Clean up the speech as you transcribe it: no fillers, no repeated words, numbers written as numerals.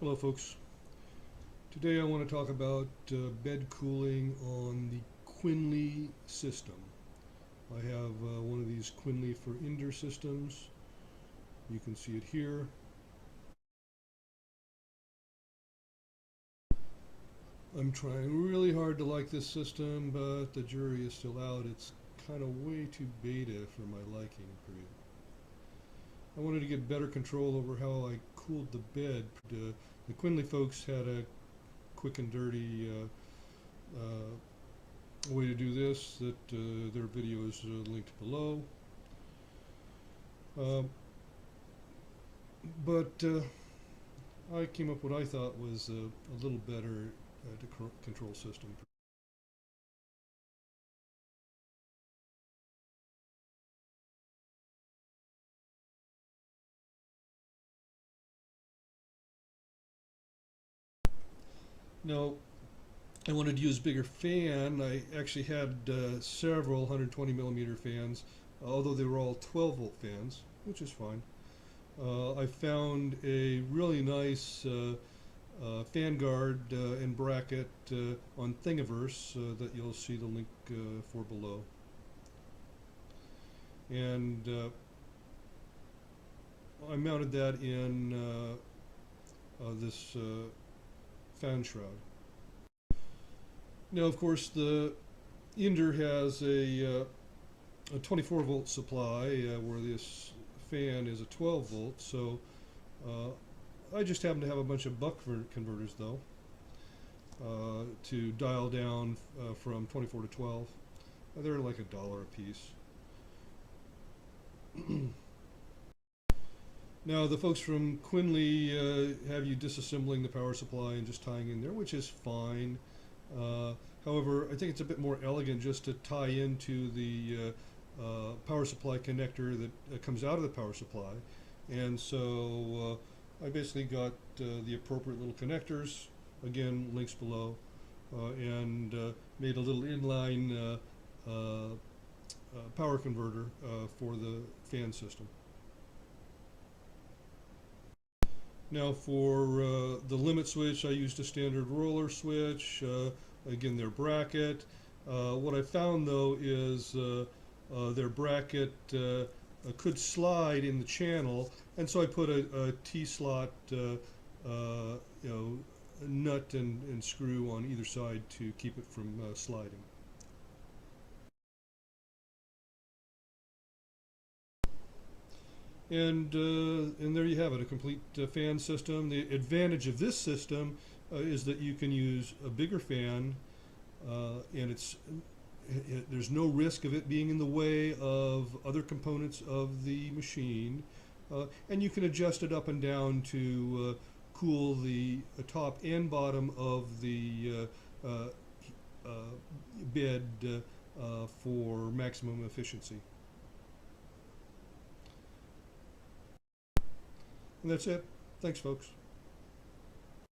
Hello folks. Today I want to talk about bed cooling on the Quinly system. I have one of these Quinly for indoor systems. You can see it here. I'm trying really hard to like this system, but the jury is still out. It's kind of way too beta for my liking. I wanted to get better control over how I cooled the bed. The Quinly folks had a quick and dirty way to do this that their video is linked below. But I came up with what I thought was a little better control system. Now, I wanted to use a bigger fan. I actually had several 120 millimeter fans, although they were all 12 volt fans, which is fine. I found a really nice fan guard and bracket on Thingiverse that you'll see the link for below. And I mounted that in this fan shroud. Now, of course, the Ender has a 24 volt supply where this fan is a 12 volt, so I just happen to have a bunch of buck converters though to dial down from 24 to 12. They're like $1 a piece. Now the folks from Quinly have you disassembling the power supply and just tying in there, which is fine. However, I think it's a bit more elegant just to tie into the power supply connector that comes out of the power supply. And so I basically got the appropriate little connectors, again links below, and made a little inline power converter for the fan system. Now for the limit switch, I used a standard roller switch, again their bracket. What I found though is their bracket could slide in the channel, and so I put a T-slot nut and screw on either side to keep it from sliding. And there you have it, a complete fan system. The advantage of this system is that you can use a bigger fan, and there's no risk of it being in the way of other components of the machine, and you can adjust it up and down to cool the top and bottom of the bed for maximum efficiency. And that's it. Thanks, folks.